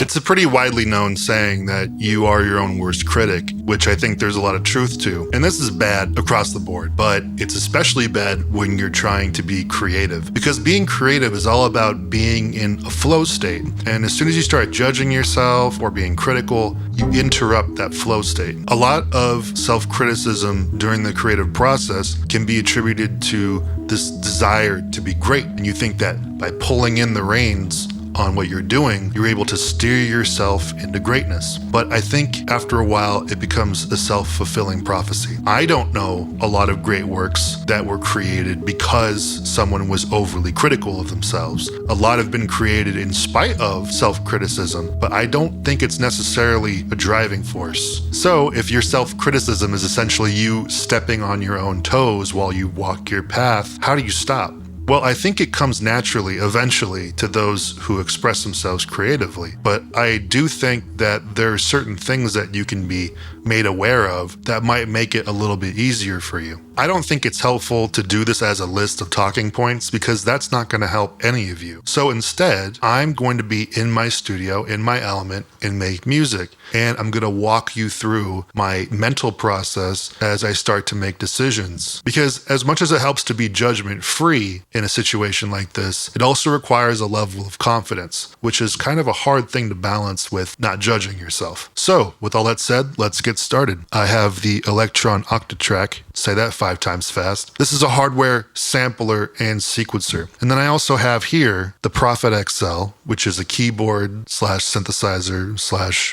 It's a pretty widely known saying that you are your own worst critic, which I think there's a lot of truth to. And this is bad across the board, but it's especially bad when you're trying to be creative. Because being creative is all about being in a flow state. And as soon as you start judging yourself or being critical, you interrupt that flow state. A lot of self-criticism during the creative process can be attributed to this desire to be great. And you think that by pulling in the reins on what you're doing, you're able to steer yourself into greatness. But I think after a while, it becomes a self-fulfilling prophecy. I don't know a lot of great works that were created because someone was overly critical of themselves. A lot have been created in spite of self-criticism, but I don't think it's necessarily a driving force. So if your self-criticism is essentially you stepping on your own toes while you walk your path, how do you stop? Well, I think it comes naturally, eventually, to those who express themselves creatively. But I do think that there are certain things that you can be made aware of that might make it a little bit easier for you. I don't think it's helpful to do this as a list of talking points because that's not going to help any of you. So instead, I'm going to be in my studio, in my element, and make music. And I'm going to walk you through my mental process as I start to make decisions. Because as much as it helps to be judgment-free in a situation like this, it also requires a level of confidence, which is kind of a hard thing to balance with not judging yourself. So with all that said, let's get started. I have the Electron Octatrack, say that 5 times fast. This is a hardware sampler and sequencer. And then I also have here the Prophet XL, which is a keyboard / synthesizer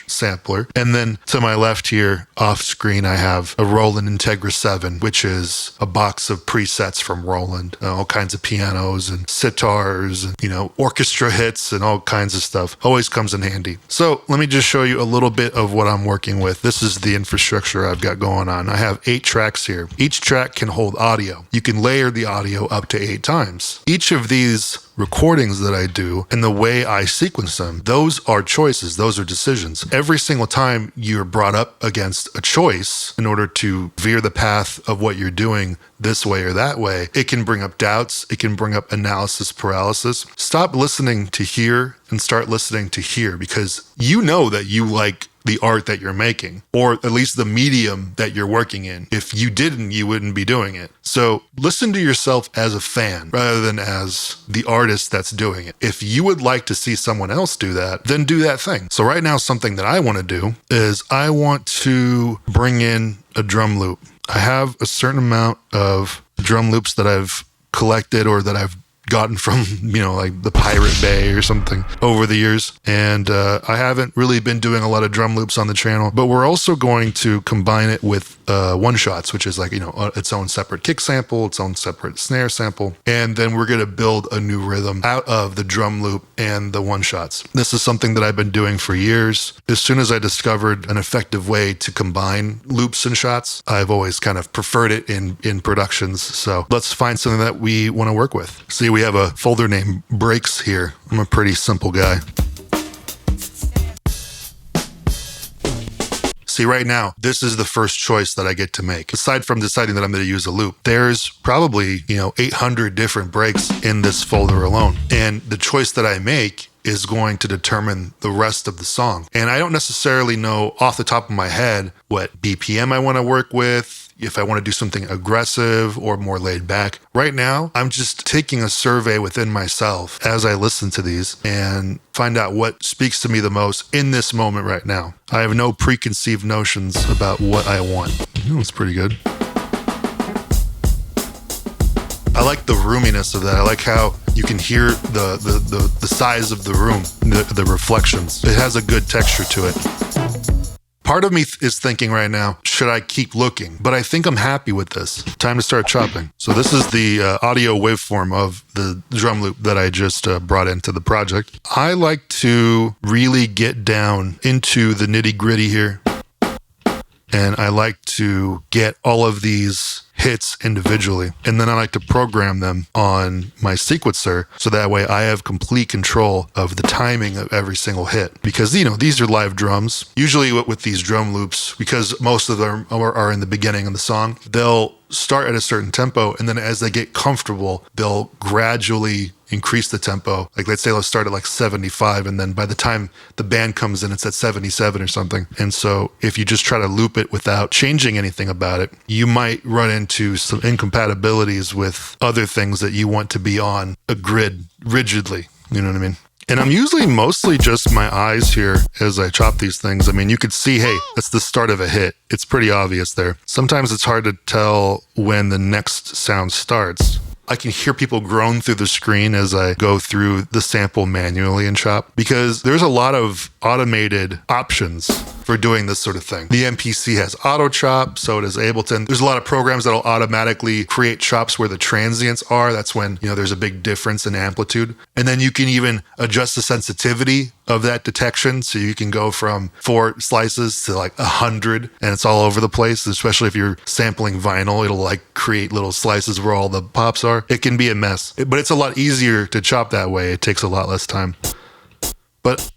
/ sampler. And then to my left here, off screen, I have a Roland Integra 7, which is a box of presets from Roland, all kinds of pianos and sitars and, orchestra hits and all kinds of stuff. Always comes in handy. So let me just show you a little bit of what I'm working with. This is the infrastructure I've got going on. I have 8 tracks here. Each track can hold audio. You can layer the audio up to 8 times. Each of these recordings that I do and the way I sequence them, those are choices, those are decisions. Every single time you're brought up against a choice in order to veer the path of what you're doing this way or that way, it can bring up doubts, it can bring up analysis paralysis. Stop listening to hear and start listening to hear, because you know that you like the art that you're making, or at least the medium that you're working in. If you didn't, you wouldn't be doing it. So listen to yourself as a fan rather than as the artist that's doing it. If you would like to see someone else do that, then do that thing. So right now, something that I want to do is I want to bring in a drum loop. I have a certain amount of drum loops that I've collected or that I've gotten from, like the Pirate Bay or something over the years. And I haven't really been doing a lot of drum loops on the channel, but we're also going to combine it with one-shots, which is like, its own separate kick sample, its own separate snare sample. And then we're going to build a new rhythm out of the drum loop and the one-shots. This is something that I've been doing for years. As soon as I discovered an effective way to combine loops and shots, I've always kind of preferred it in productions. So let's find something that we want to work with. See, we have a folder named Breaks here. I'm a pretty simple guy. See, right now, this is the first choice that I get to make. Aside from deciding that I'm going to use a loop, there's probably, 800 different breaks in this folder alone. And the choice that I make is going to determine the rest of the song. And I don't necessarily know off the top of my head what BPM I want to work with, if I want to do something aggressive or more laid back. Right now, I'm just taking a survey within myself as I listen to these and find out what speaks to me the most in this moment right now. I have no preconceived notions about what I want. That's pretty good. I like the roominess of that. I like how you can hear the size of the room, the reflections. It has a good texture to it. Part of me is thinking right now, should I keep looking? But I think I'm happy with this. Time to start chopping. So this is the audio waveform of the drum loop that I just brought into the project. I like to really get down into the nitty gritty here. And I like to get all of these hits individually. And then I like to program them on my sequencer so that way I have complete control of the timing of every single hit. Because, these are live drums. Usually with these drum loops, because most of them are in the beginning of the song, they'll start at a certain tempo, and then as they get comfortable, they'll gradually increase the tempo. Like let's say let's start at like 75, and then by the time the band comes in, it's at 77 or something. And so if you just try to loop it without changing anything about it, you might run into some incompatibilities with other things that you want to be on a grid rigidly. You know what I mean? And I'm usually mostly just my eyes here as I chop these things. I mean, you could see, hey, that's the start of a hit. It's pretty obvious there. Sometimes it's hard to tell when the next sound starts. I can hear people groan through the screen as I go through the sample manually and chop, because there's a lot of automated options for doing this sort of thing. The MPC has auto chop, so it is Ableton. There's a lot of programs that'll automatically create chops where the transients are. That's when, there's a big difference in amplitude. And then you can even adjust the sensitivity of that detection. So you can go from 4 slices to like 100, and it's all over the place. Especially if you're sampling vinyl, it'll like create little slices where all the pops are. It can be a mess, but it's a lot easier to chop that way. It takes a lot less time. But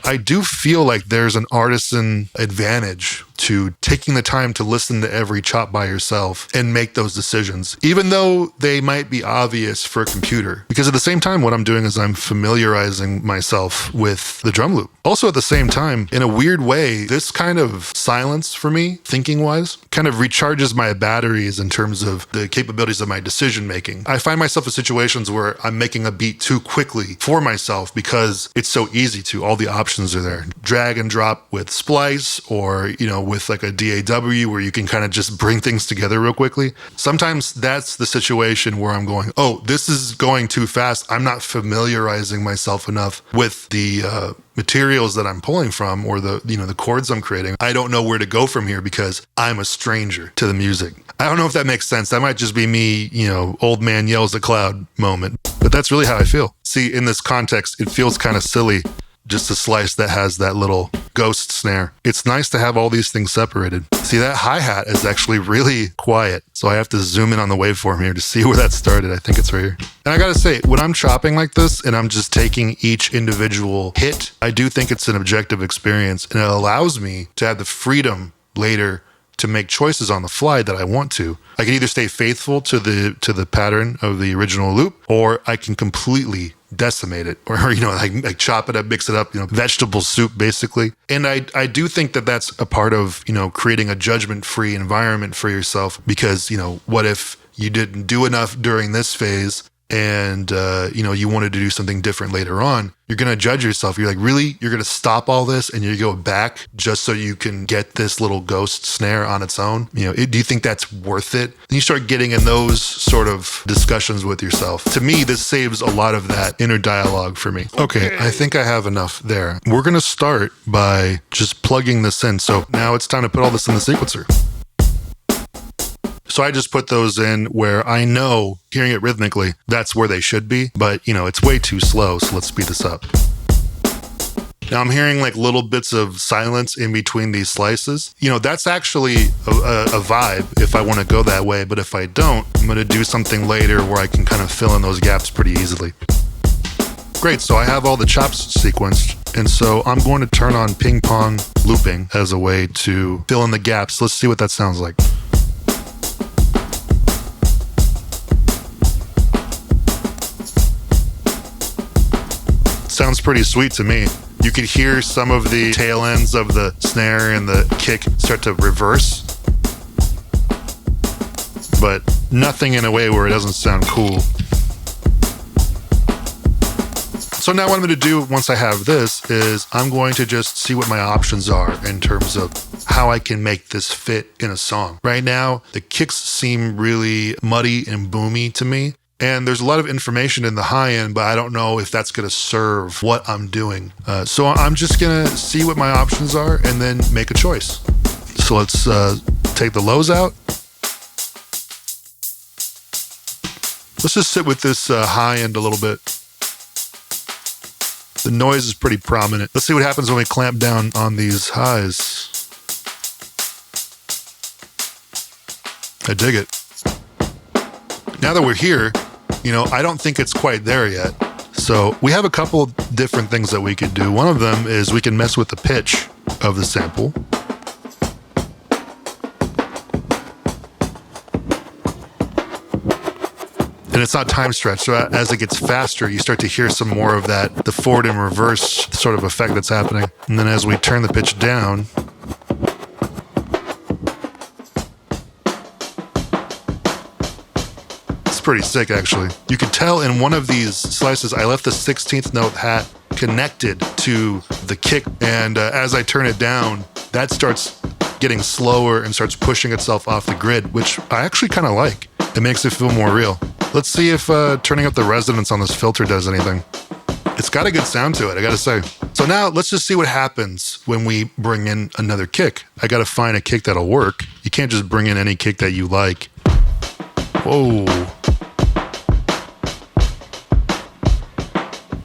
I do feel like there's an artisan advantage to taking the time to listen to every chop by yourself and make those decisions, even though they might be obvious for a computer. Because at the same time, what I'm doing is I'm familiarizing myself with the drum loop. Also at the same time, in a weird way, this kind of silence for me, thinking-wise, kind of recharges my batteries in terms of the capabilities of my decision making. I find myself in situations where I'm making a beat too quickly for myself because it's so easy to. All the options are there. Drag and drop with splice, or, with like a DAW where you can kind of just bring things together real quickly. Sometimes that's the situation where I'm going, oh, this is going too fast. I'm not familiarizing myself enough with the materials that I'm pulling from, or the chords I'm creating. I don't know where to go from here because I'm a stranger to the music. I don't know if that makes sense. That might just be me, old man yells at cloud moment, but that's really how I feel. See, in this context, it feels kind of silly, just a slice that has that little ghost snare. It's nice to have all these things separated. See, that hi-hat is actually really quiet, so I have to zoom in on the waveform here to see where that started. I think it's right here. And I gotta say, when I'm chopping like this and I'm just taking each individual hit, I do think it's an objective experience, and it allows me to have the freedom later to make choices on the fly that I want to. I can either stay faithful to the pattern of the original loop, or I can completely decimate it, or like chop it up, mix it up, vegetable soup basically. And I do think that that's a part of creating a judgment-free environment for yourself, because what if you didn't do enough during this phase and you wanted to do something different later on? You're going to judge yourself. You're like, really? You're going to stop all this and you go back just so you can get this little ghost snare on its own? Do you think that's worth it? Then you start getting in those sort of discussions with yourself. To me, this saves a lot of that inner dialogue for me. Okay, I think I have enough there. We're going to start by just plugging this in. So now it's time to put all this in the sequencer. So I just put those in where I know, hearing it rhythmically, that's where they should be. But, it's way too slow, so let's speed this up. Now I'm hearing like little bits of silence in between these slices. That's actually a vibe if I want to go that way. But if I don't, I'm going to do something later where I can kind of fill in those gaps pretty easily. Great, so I have all the chops sequenced. And so I'm going to turn on ping pong looping as a way to fill in the gaps. Let's see what that sounds like. Sounds pretty sweet to me. You could hear some of the tail ends of the snare and the kick start to reverse, but nothing in a way where it doesn't sound cool. So now what I'm going to do once I have this is I'm going to just see what my options are in terms of how I can make this fit in a song. Right now, the kicks seem really muddy and boomy to me. And there's a lot of information in the high end, but I don't know if that's going to serve what I'm doing. So I'm just going to see what my options are and then make a choice. So let's take the lows out. Let's just sit with this high end a little bit. The noise is pretty prominent. Let's see what happens when we clamp down on these highs. I dig it. Now that we're here, I don't think it's quite there yet. So we have a couple different things that we could do. One of them is we can mess with the pitch of the sample. And it's not time stretched. So as it gets faster, you start to hear some more of that, the forward and reverse sort of effect that's happening. And then as we turn the pitch down, it's pretty sick, actually. You can tell in one of these slices, I left the 16th note hat connected to the kick. And as I turn it down, that starts getting slower and starts pushing itself off the grid, which I actually kind of like. It makes it feel more real. Let's see if turning up the resonance on this filter does anything. It's got a good sound to it, I gotta say. So now let's just see what happens when we bring in another kick. I gotta find a kick that'll work. You can't just bring in any kick that you like. Whoa.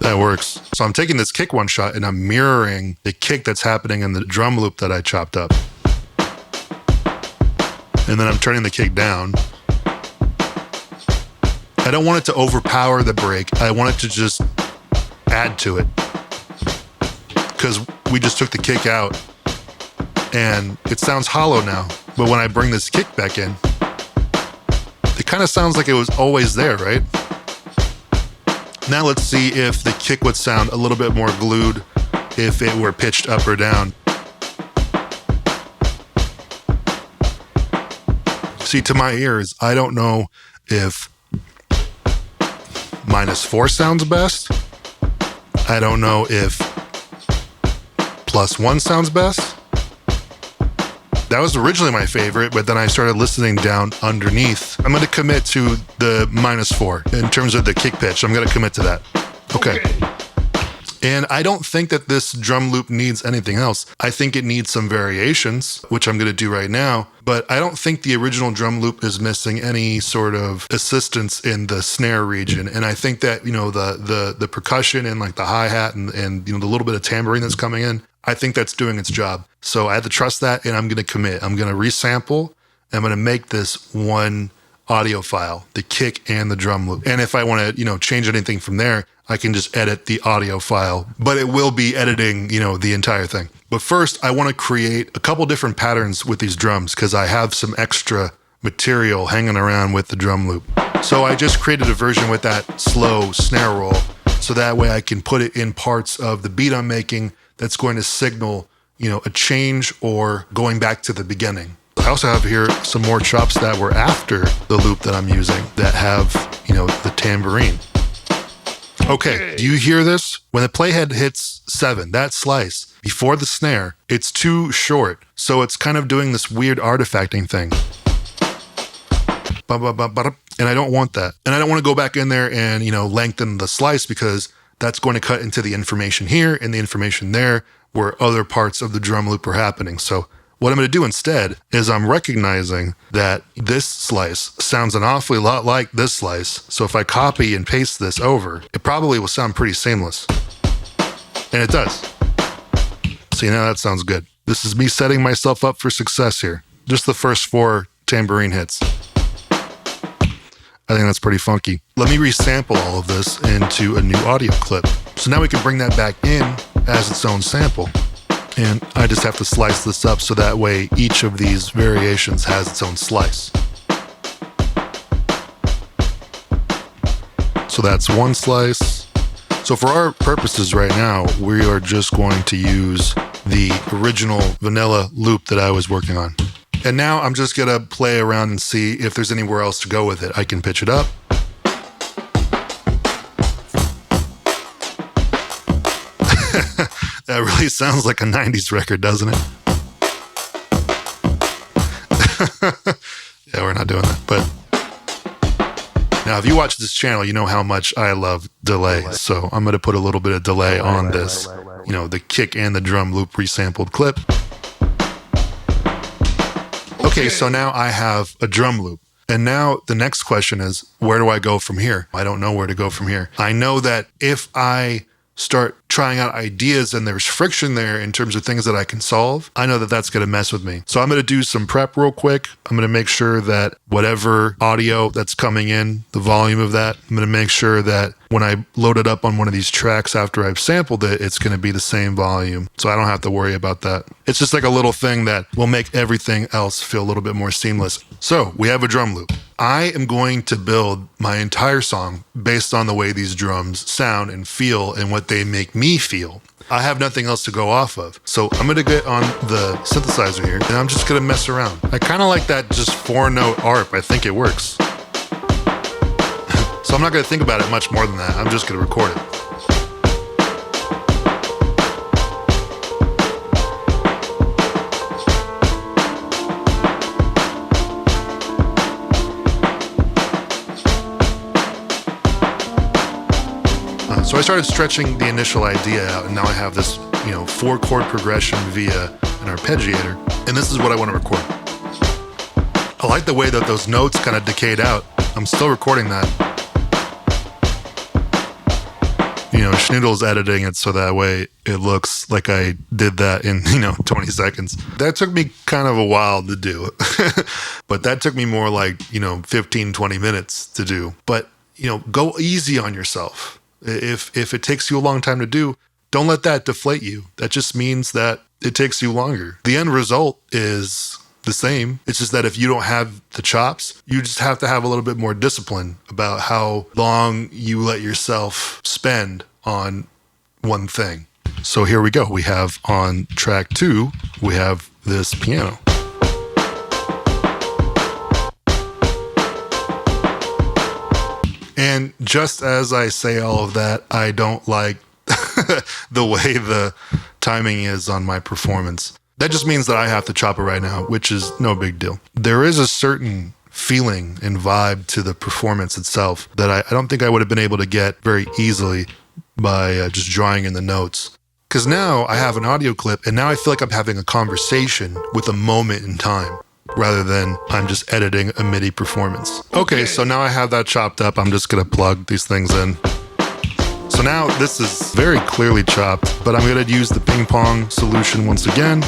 That works. So I'm taking this kick one shot and I'm mirroring the kick that's happening in the drum loop that I chopped up. And then I'm turning the kick down. I don't want it to overpower the break. I want it to just add to it. Because we just took the kick out and it sounds hollow now. But when I bring this kick back in, it kind of sounds like it was always there, right? Now let's see if the kick would sound a little bit more glued if it were pitched up or down. See, to my ears, I don't know if -4 sounds best. I don't know if +1 sounds best. That was originally my favorite, but then I started listening down underneath. I'm going to commit to the -4 in terms of the kick pitch. I'm going to commit to that. Okay. And I don't think that this drum loop needs anything else. I think it needs some variations, which I'm going to do right now. But I don't think the original drum loop is missing any sort of assistance in the snare region. And I think that, you know, the percussion and like the hi-hat and you know, the little bit of tambourine that's coming in, I think that's doing its job. So I had to trust that and I'm going to commit. I'm going to resample. I'm going to make this one audio file, the kick and the drum loop. And if I want to, you know, change anything from there, I can just edit the audio file, but it will be editing, you know, the entire thing. But first, I want to create a couple different patterns with these drums because I have some extra material hanging around with the drum loop. So I just created a version with that slow snare roll so that way I can put it in parts of the beat I'm making that's going to signal, you know, a change or going back to the beginning. I also have here some more chops that were after the loop that I'm using that have, you know, the tambourine. Okay, do you hear this? When the playhead hits 7, that slice, before the snare, it's too short. So it's kind of doing this weird artifacting thing. And I don't want that. And I don't want to go back in there and, you know, lengthen the slice because that's going to cut into the information here and the information there where other parts of the drum loop are happening. So what I'm going to do instead is I'm recognizing that this slice sounds an awfully lot like this slice. So if I copy and paste this over, it probably will sound pretty seamless. And it does. See, now that sounds good. This is me setting myself up for success here. Just the first 4 tambourine hits. I think that's pretty funky. Let me resample all of this into a new audio clip. So now we can bring that back in as its own sample. And I just have to slice this up so that way each of these variations has its own slice. So that's one slice. So for our purposes right now, we are just going to use the original vanilla loop that I was working on. And now I'm just gonna play around and see if there's anywhere else to go with it. I can pitch it up. That really sounds like a 90s record, doesn't it? Yeah, we're not doing that. But now, if you watch this channel, you know how much I love delay. So I'm going to put a little bit of delay on this, you know, the kick and the drum loop resampled clip. Okay, so now I have a drum loop. And now the next question is, where do I go from here? I don't know where to go from here. I know that if I start trying out ideas and there's friction there in terms of things that I can solve, I know that that's going to mess with me. So I'm going to do some prep real quick. I'm going to make sure that whatever audio that's coming in, the volume of that, I'm going to make sure that when I load it up on one of these tracks after I've sampled it, it's going to be the same volume. So I don't have to worry about that. It's just like a little thing that will make everything else feel a little bit more seamless. So we have a drum loop. I am going to build my entire song based on the way these drums sound and feel and what they make me feel. I have nothing else to go off of. So I'm going to get on the synthesizer here and I'm just going to mess around. I kind of like that just 4-note ARP. I think it works. So I'm not going to think about it much more than that. I'm just going to record it. So I started stretching the initial idea out, and now I have this, 4-chord progression via an arpeggiator, and this is what I want to record. I like the way that those notes kind of decayed out. I'm still recording that. Schnoodle's editing it so that way it looks like I did that in, 20 seconds. That took me kind of a while to do. But that took me more like, 15, 20 minutes to do. But, go easy on yourself. If it takes you a long time to do, don't let that deflate you. That just means that it takes you longer. The end result is the same. It's just that if you don't have the chops, you just have to have a little bit more discipline about how long you let yourself spend on one thing. So here we go. We have on track 2, we have this piano. And just as I say all of that, I don't like the way the timing is on my performance. That just means that I have to chop it right now, which is no big deal. There is a certain feeling and vibe to the performance itself that I don't think I would have been able to get very easily by just drawing in the notes. Because now I have an audio clip and now I feel like I'm having a conversation with a moment in time rather than I'm just editing a MIDI performance. Okay, so now I have that chopped up. I'm just going to plug these things in. So now this is very clearly chopped, but I'm going to use the ping pong solution once again.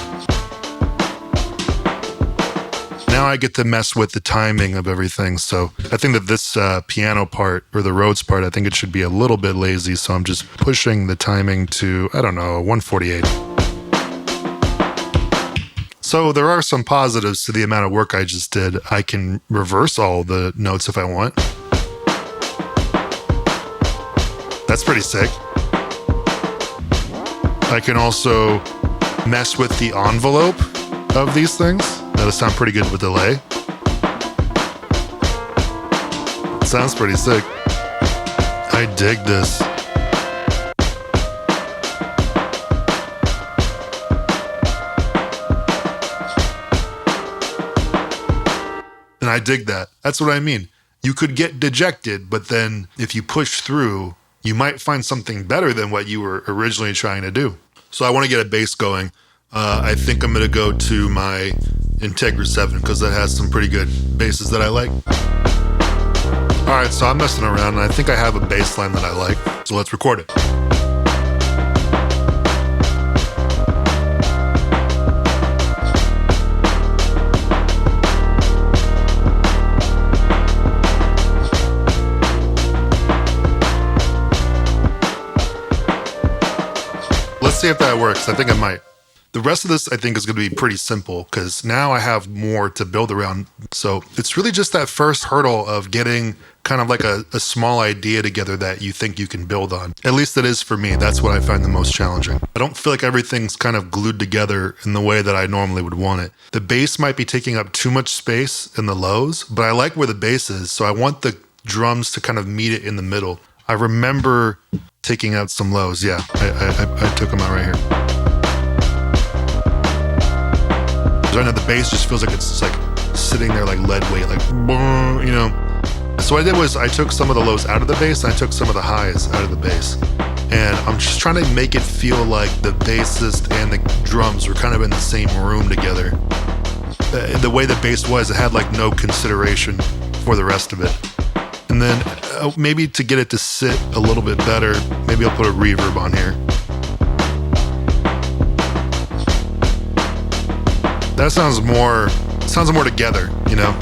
Now I get to mess with the timing of everything. So I think that this piano part or the Rhodes part, I think it should be a little bit lazy. So I'm just pushing the timing to, 148. So there are some positives to the amount of work I just did. I can reverse all the notes if I want. That's pretty sick. I can also mess with the envelope of these things. That'll sound pretty good with delay. Sounds pretty sick. I dig this. And I dig that. That's what I mean. You could get dejected, but then if you push through, you might find something better than what you were originally trying to do. So I want to get a bass going. I think I'm going to go to my Integra 7 because that has some pretty good basses that I like. All right, so I'm messing around and I think I have a bass line that I like. So let's record it. Let's see if that works. I think it might. The rest of this, I think, is going to be pretty simple because now I have more to build around. So it's really just that first hurdle of getting kind of like a small idea together that you think you can build on. At least it is for me. That's what I find the most challenging. I don't feel like everything's kind of glued together in the way that I normally would want it. The bass might be taking up too much space in the lows, but I like where the bass is. So I want the drums to kind of meet it in the middle. I remember taking out some lows. Yeah, I took them out right here. So I know the bass just feels like it's just like sitting there like lead weight, like, you know. So what I did was I took some of the lows out of the bass and I took some of the highs out of the bass. And I'm just trying to make it feel like the bassist and the drums were kind of in the same room together. The way the bass was, it had like no consideration for the rest of it. And then maybe to get it to sit a little bit better, maybe I'll put a reverb on here. That sounds more together, you know?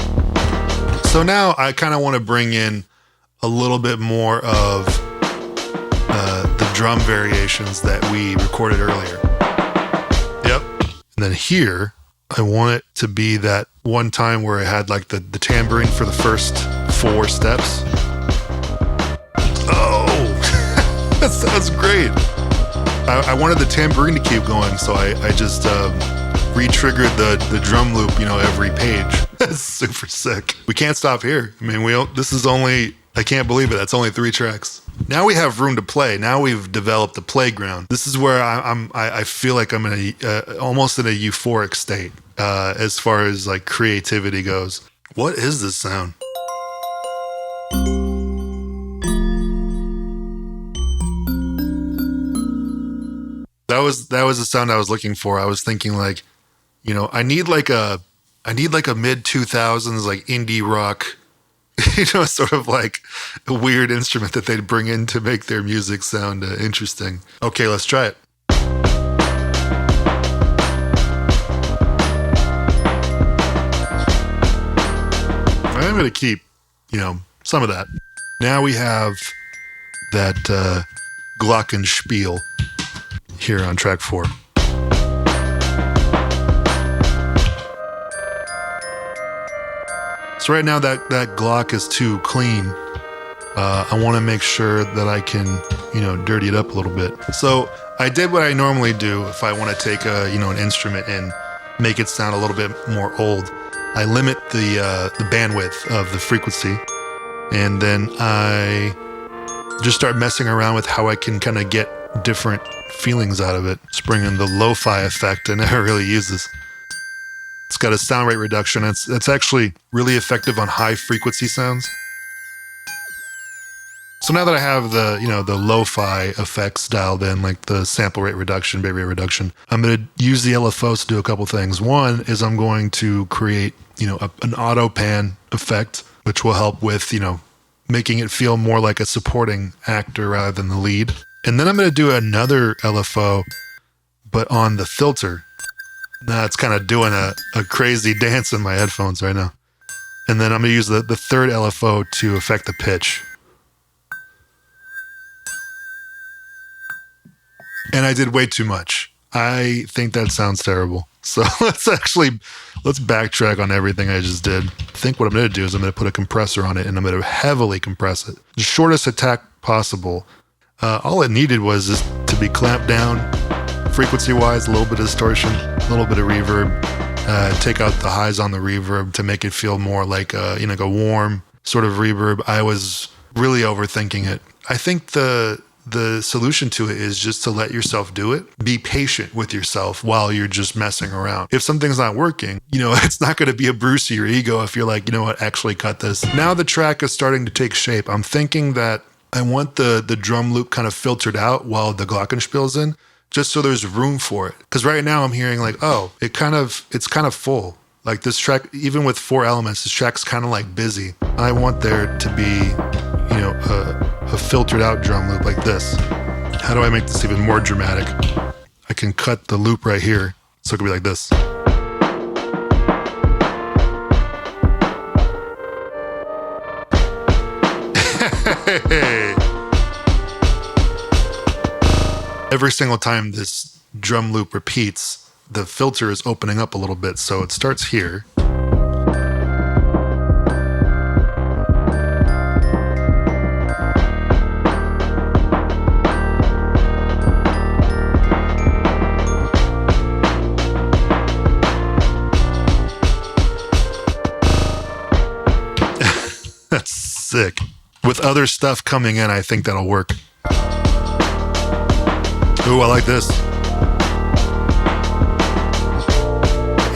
So now I kind of want to bring in a little bit more of drum variations that we recorded earlier. Yep. And then here, I want it to be that one time where I had like the tambourine for the first 4 steps. Oh, that sounds great. I wanted the tambourine to keep going, so I just re-triggered the drum loop, every page. That's super sick. We can't stop here. I mean, this is only, I can't believe it. That's only 3 tracks. Now we have room to play. Now we've developed a playground. This is where I feel like I'm in almost in a euphoric state as far as like creativity goes. What is this sound? That was the sound I was looking for. I was thinking like, I need like a mid 2000s like indie rock, sort of like a weird instrument that they'd bring in to make their music sound interesting. Okay, let's try it. I'm going to keep, some of that. Now we have that glockenspiel here on track 4. So right now that Glock is too clean. I want to make sure that I can, dirty it up a little bit. So I did what I normally do if I want to take an instrument and make it sound a little bit more old. I limit the bandwidth of the frequency, and then I just start messing around with how I can kind of get different feelings out of it. Just bring in the lo-fi effect I never really use this. It's got a sound rate reduction. It's actually really effective on high frequency sounds. So now that I have the lo-fi effects dialed in, like the sample rate reduction, bit rate reduction, I'm going to use the LFOs to do a couple things. One is I'm going to create, an auto pan effect, which will help with, making it feel more like a supporting actor rather than the lead. And then I'm going to do another LFO, but on the filter. Now it's kind of doing a crazy dance in my headphones right now. And then I'm going to use the third LFO to affect the pitch. And I did way too much. I think that sounds terrible. So let's backtrack on everything I just did. I think what I'm going to do is I'm going to put a compressor on it and I'm going to heavily compress it. The shortest attack possible. All it needed was just to be clamped down frequency-wise, a little bit of distortion, a little bit of reverb, take out the highs on the reverb to make it feel more like a warm sort of reverb. I was really overthinking it. I think the solution to it is just to let yourself do it. Be patient with yourself while you're just messing around. If something's not working, it's not going to be a bruise to your ego if you're like, what, actually cut this. Now the track is starting to take shape. I'm thinking that I want the drum loop kind of filtered out while the glockenspiel's in, just so there's room for it. Because right now I'm hearing like, oh, it's kind of full. Like this track, even with 4 elements, this track's kind of like busy. I want there to be, a filtered out drum loop like this. How do I make this even more dramatic? I can cut the loop right here, so it could be like this. Every single time this drum loop repeats, the filter is opening up a little bit, so it starts here. That's sick. With other stuff coming in, I think that'll work. Ooh, I like this.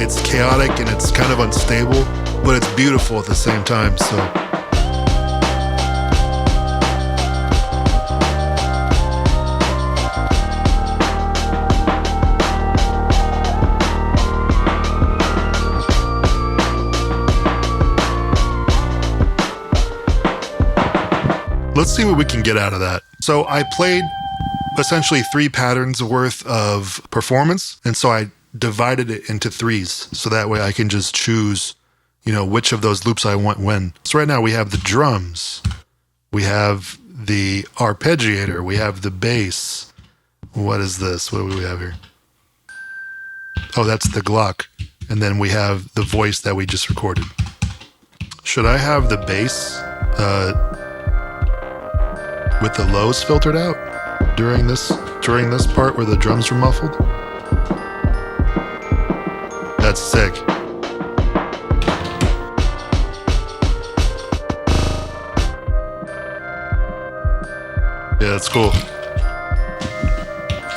It's chaotic and it's kind of unstable, but it's beautiful at the same time, so. Let's see what we can get out of that. So I played essentially 3 patterns worth of performance, and so I divided it into 3s, so that way I can just choose, which of those loops I want when. So right now we have the drums, we have the arpeggiator, we have the bass. What is this? What do we have here? Oh, that's the Glock. And then we have the voice that we just recorded. Should I have the bass with the lows filtered out during this part where the drums were muffled? That's sick. Yeah, that's cool.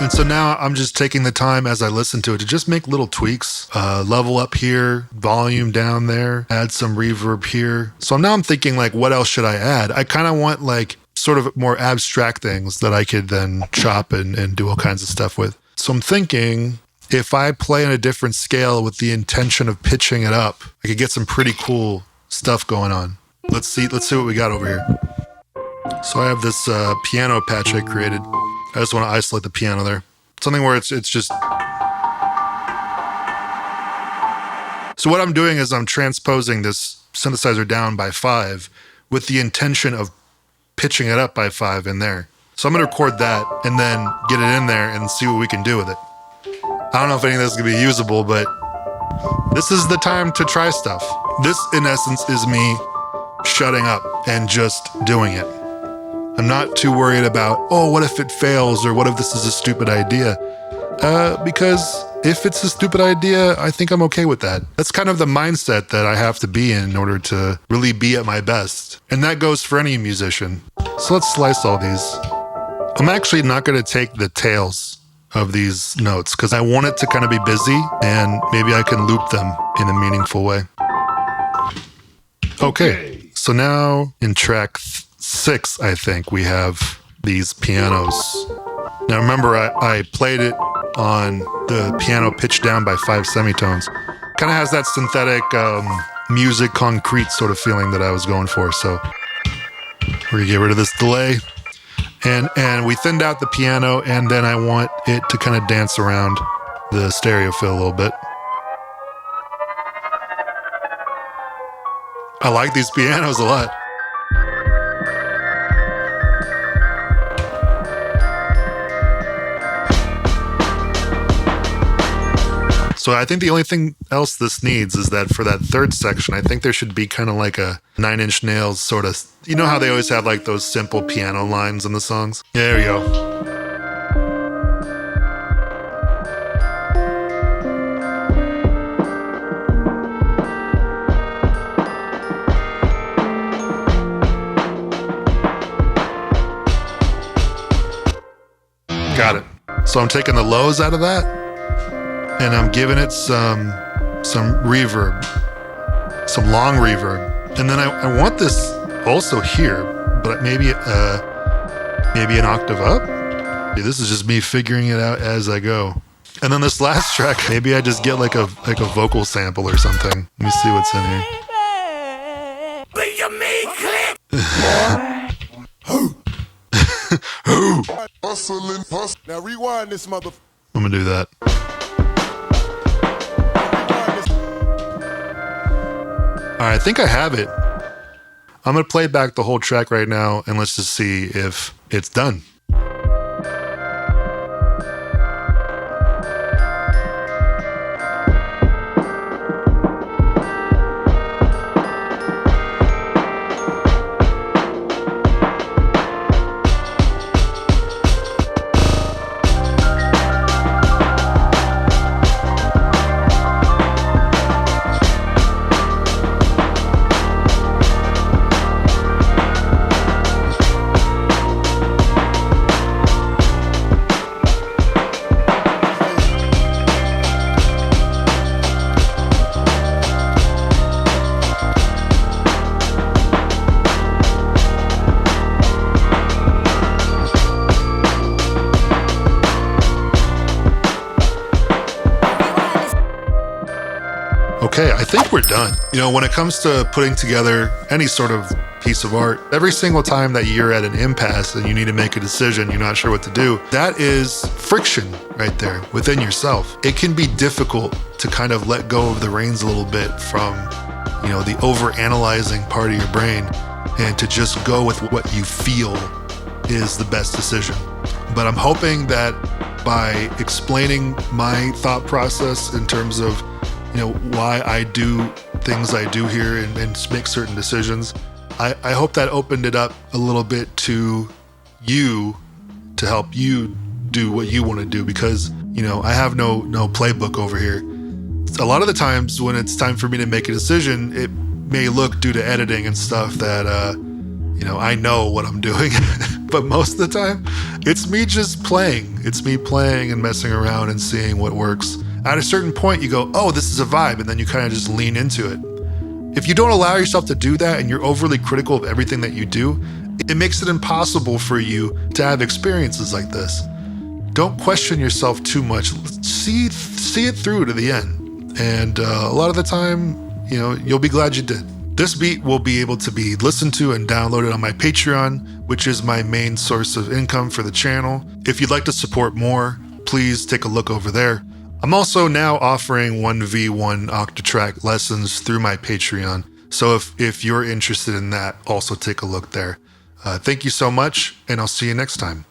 And so now I'm just taking the time as I listen to it to just make little tweaks, level up here, volume down there, add some reverb here. So now I'm thinking like, what else should I add? I kind of want like sort of more abstract things that I could then chop and do all kinds of stuff with. So I'm thinking if I play in a different scale with the intention of pitching it up, I could get some pretty cool stuff going on. Let's see what we got over here. So I have this piano patch I created. I just want to isolate the piano there. Something where it's just... So what I'm doing is I'm transposing this synthesizer down by 5 with the intention of pitching it up by 5 in there. So I'm going to record that and then get it in there and see what we can do with it. I don't know if any of this is going to be usable, but this is the time to try stuff. This, in essence, is me shutting up and just doing it. I'm not too worried about, oh, what if it fails or what if this is a stupid idea? Because if it's a stupid idea, I think I'm okay with that. That's kind of the mindset that I have to be in order to really be at my best. And that goes for any musician. So let's slice all these. I'm actually not going to take the tails of these notes because I want it to kind of be busy and maybe I can loop them in a meaningful way. Okay, so now in track 6, I think, we have these pianos. Now remember, I played it on the piano pitched down by 5 semitones. Kind of has that synthetic music concrete sort of feeling that I was going for. So we're gonna get rid of this delay. And we thinned out the piano, and then I want it to kind of dance around the stereo fill a little bit. I like these pianos a lot. So I think the only thing else this needs is that for that third section, I think there should be kind of like a 9 Inch Nails sort of, you know how they always have like those simple piano lines in the songs? Yeah, there we go. Got it. So I'm taking the lows out of that. And I'm giving it some reverb, some long reverb. And then I want this also here, but maybe an octave up. This is just me figuring it out as I go. And then this last track, maybe I just get like a vocal sample or something. Let me see what's in here. Now rewind this mother. I'm gonna do that. All right, I think I have it. I'm going to play back the whole track right now, and let's just see if it's done. Okay, I think we're done. You know, when it comes to putting together any sort of piece of art, every single time that you're at an impasse and you need to make a decision, you're not sure what to do, that is friction right there within yourself. It can be difficult to kind of let go of the reins a little bit from, the over-analyzing part of your brain and to just go with what you feel is the best decision. But I'm hoping that by explaining my thought process in terms of, why I do things I do here and make certain decisions, I hope that opened it up a little bit to you to help you do what you want to do, because, I have no playbook over here. A lot of the times when it's time for me to make a decision, it may look, due to editing and stuff, that, I know what I'm doing. But most of the time, it's me just playing. It's me playing and messing around and seeing what works. At a certain point, you go, oh, this is a vibe, and then you kind of just lean into it. If you don't allow yourself to do that and you're overly critical of everything that you do, it makes it impossible for you to have experiences like this. Don't question yourself too much. See it through to the end. And a lot of the time, you'll be glad you did. This beat will be able to be listened to and downloaded on my Patreon, which is my main source of income for the channel. If you'd like to support more, please take a look over there. I'm also now offering 1v1 octatrack lessons through my Patreon. So if you're interested in that, also take a look there. Thank you so much, and I'll see you next time.